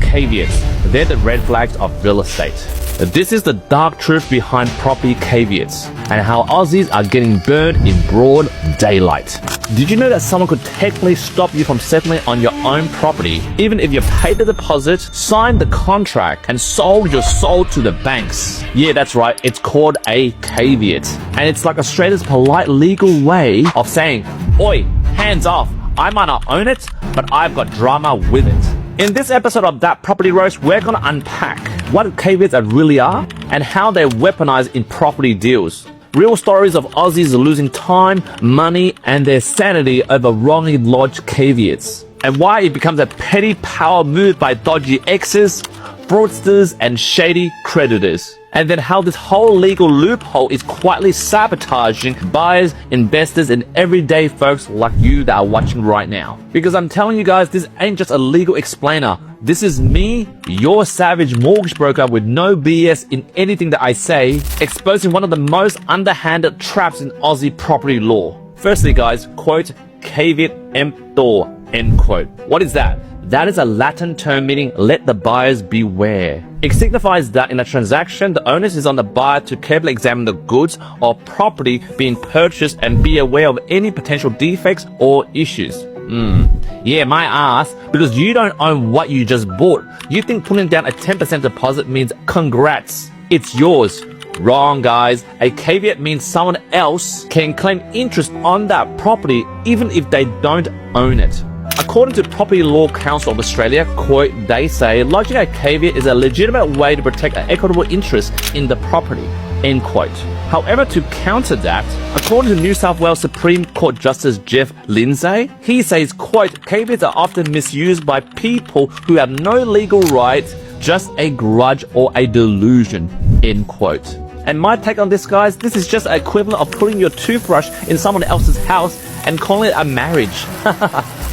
caveats. They're the red flags of real estate. This is the dark truth behind property caveats and how Aussies are getting burned in broad daylight. Did you know that someone could technically stop you from settling on your own property even if you paid the deposit, signed the contract, and sold your soul to the banks? Yeah, that's right. It's called a caveat. And it's like Australia's polite legal way of saying, "Oi, hands off. I might not own it, but I've got drama with it." In this episode of That Property Roast, we're going to unpack what caveats really are and how they're weaponized in property deals. Real stories of Aussies losing time, money, and their sanity over wrongly lodged caveats. And why it becomes a petty power move by dodgy exes, fraudsters, and shady creditors. And then how this whole legal loophole is quietly sabotaging buyers, investors, and everyday folks like you that are watching right now. Because I'm telling you guys, this ain't just a legal explainer. This is me, your savage mortgage broker with no BS in anything that I say, exposing one of the most underhanded traps in Aussie property law. Firstly, guys, quote, caveat emptor, end quote. What is that? That is a Latin term meaning let the buyers beware. It signifies that in a transaction, the onus is on the buyer to carefully examine the goods or property being purchased and be aware of any potential defects or issues. Yeah, my ass, because you don't own what you just bought. You think putting down a 10% deposit means congrats, it's yours. Wrong, guys. A caveat means someone else can claim interest on that property even if they don't own it. According to Property Law Council of Australia, quote, they say, lodging a caveat is a legitimate way to protect an equitable interest in the property, end quote. However, to counter that, according to New South Wales Supreme Court Justice Jeff Lindsay, he says, quote, caveats are often misused by people who have no legal right, just a grudge or a delusion, end quote. And my take on this, guys, this is just equivalent of putting your toothbrush in someone else's house and calling it a marriage.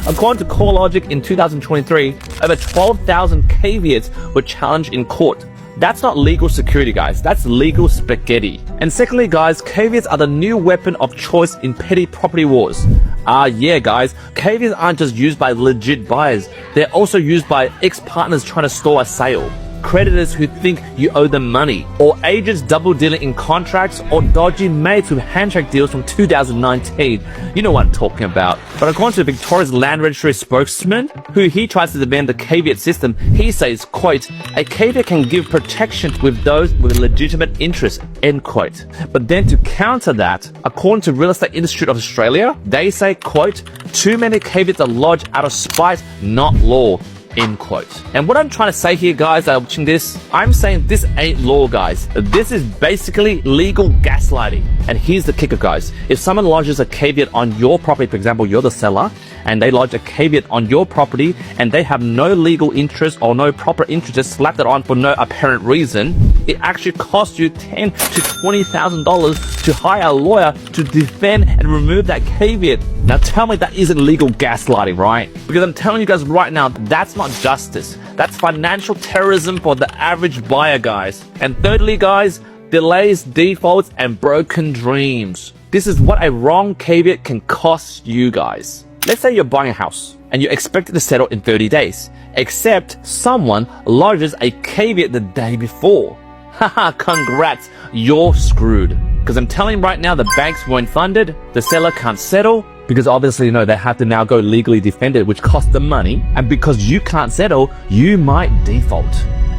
According to CoreLogic in 2023, over 12,000 caveats were challenged in court. That's not legal security, guys. That's legal spaghetti. And secondly, guys, caveats are the new weapon of choice in petty property wars. Yeah, guys, caveats aren't just used by legit buyers. They're also used by ex-partners trying to stall a sale, creditors who think you owe them money, or agents double dealing in contracts, or dodgy mates with handshake deals from 2019. You know what I'm talking about. But according to Victoria's Land Registry spokesman, who he tries to defend the caveat system, he says, quote, a caveat can give protection with those with legitimate interest, end quote. But then to counter that, according to Real Estate Institute of Australia, they say, quote, too many caveats are lodged out of spite, not law, end quote. And what I'm trying to say here, guys, that are watching this, I'm saying this ain't law, guys. This is basically legal gaslighting. And here's the kicker, guys. If someone lodges a caveat on your property, for example, you're the seller, and they lodge a caveat on your property, and they have no legal interest or no proper interest, just slapped it on for no apparent reason, it actually costs you $10,000 to $20,000 to hire a lawyer to defend and remove that caveat. Now tell me that isn't legal gaslighting, right? Because I'm telling you guys right now, that's not justice. That's financial terrorism for the average buyer, guys. And thirdly, guys, delays, defaults, and broken dreams. This is what a wrong caveat can cost you, guys. Let's say you're buying a house and you're expected to settle in 30 days, except someone lodges a caveat the day before. Haha, congrats, you're screwed. Because I'm telling you right now, the banks weren't funded, the seller can't settle, because obviously, you know, they have to now go legally defend it, which costs them money. And because you can't settle, you might default.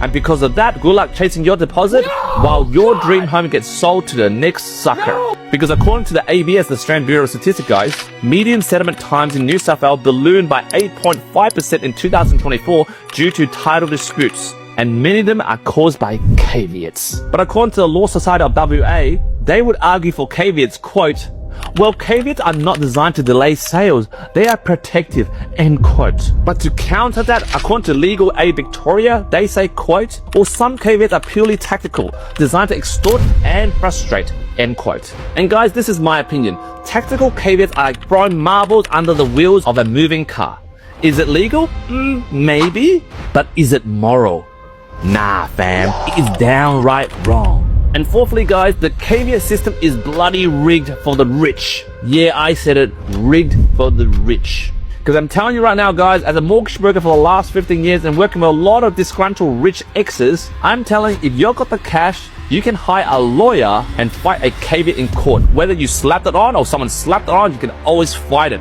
And because of that, good luck chasing your deposit while your dream home gets sold to the next sucker. Because according to the ABS, the Australian Bureau of Statistics, guys, median settlement times in New South Wales ballooned by 8.5% in 2024 due to title disputes. And many of them are caused by caveats. But according to the Law Society of WA, they would argue for caveats, quote, well, caveats are not designed to delay sales. They are protective, end quote. But to counter that, according to Legal Aid Victoria, they say, quote, well, some caveats are purely tactical, designed to extort and frustrate, end quote. And guys, this is my opinion. Tactical caveats are like throwing marbles under the wheels of a moving car. Is it legal? Maybe. But is it moral? Nah, fam. It is downright wrong. And fourthly, guys, the caveat system is bloody rigged for the rich. Yeah, I said it, rigged for the rich. Because I'm telling you right now, guys, as a mortgage broker for the last 15 years and working with a lot of disgruntled rich exes, I'm telling you, if you've got the cash, you can hire a lawyer and fight a caveat in court. Whether you slapped it on or someone slapped it on, you can always fight it.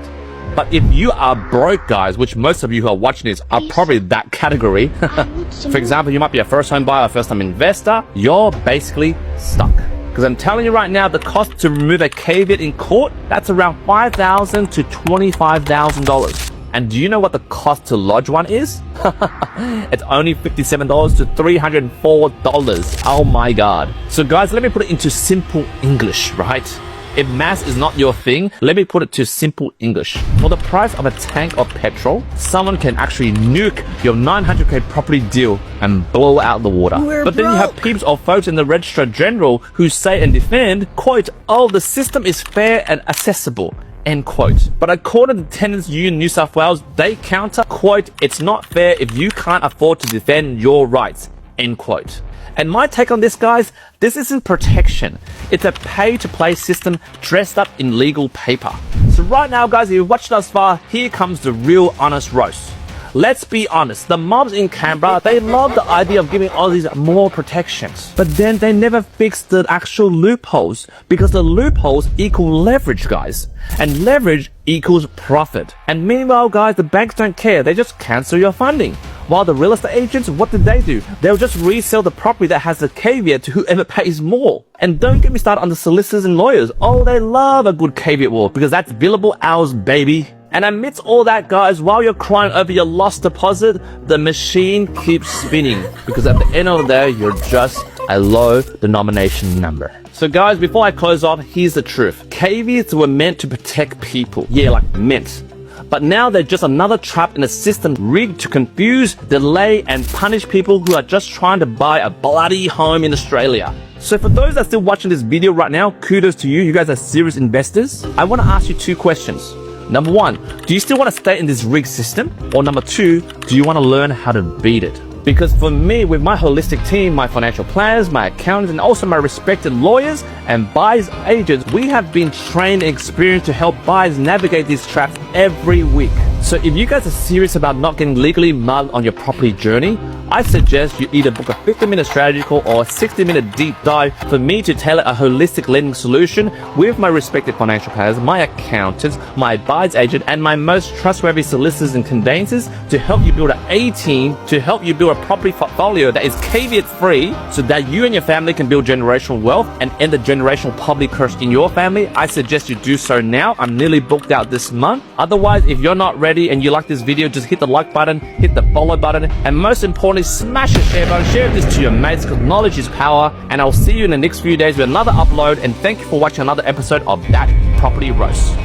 But if you are broke, guys, which most of you who are watching this are probably that category. For example, you might be a first home buyer, a first time investor. You're basically stuck. Because I'm telling you right now, the cost to remove a caveat in court, that's around $5,000 to $25,000. And do you know what the cost to lodge one is? It's only $57 to $304. Oh my God. So guys, let me put it into simple English, right? If maths is not your thing, let me put it to simple English. For the price of a tank of petrol, someone can actually nuke your 900k property deal and blow out the water. But then you have peeps or folks in the Registrar General who say and defend, quote, oh, the system is fair and accessible, end quote. But according to Tenants Union New South Wales, they counter, quote, it's not fair if you can't afford to defend your rights, end quote. And my take on this, guys, this isn't protection. It's a pay-to-play system dressed up in legal paper. So right now, guys, if you've watched thus far, here comes the real honest roast. Let's be honest, the mobs in Canberra, they love the idea of giving Aussies more protections. But then they never fix the actual loopholes, because the loopholes equal leverage, guys. And leverage equals profit. And meanwhile, guys, the banks don't care. They just cancel your funding. While the real estate agents, what did they do? They'll just resell the property that has the caveat to whoever pays more. And don't get me started on the solicitors and lawyers. Oh, they love a good caveat war because that's billable hours, baby. And amidst all that, guys, while you're crying over your lost deposit, the machine keeps spinning. Because at the end of the day, you're just a low denomination number. So guys, before I close off, here's the truth. Caveats were meant to protect people. Yeah, like meant. But now they're just another trap in a system rigged to confuse, delay, and punish people who are just trying to buy a bloody home in Australia. So for those that are still watching this video right now, kudos to you. You guys are serious investors. I want to ask you two questions. Number one, do you still want to stay in this rigged system? Or number two, do you want to learn how to beat it? Because for me, with my holistic team, my financial planners, my accountants, and also my respected lawyers and buyers agents, we have been trained and experienced to help buyers navigate these traps every week. So if you guys are serious about not getting legally mugged on your property journey, I suggest you either book a 50-minute strategy call or a 60-minute deep dive for me to tailor a holistic lending solution with my respected financial planners, my accountants, my buyer's agent, and my most trustworthy solicitors and conveyancers to help you build an A-team, to help you build a property portfolio that is caveat-free so that you and your family can build generational wealth and end the generational poverty curse in your family. I suggest you do so now. I'm nearly booked out this month. Otherwise, if you're not ready and you like this video, just hit the like button, hit the follow button, and most importantly, smash the share button, share this to your mates because knowledge is power. And I'll see you in the next few days with another upload, and thank you for watching another episode of That Property Roast.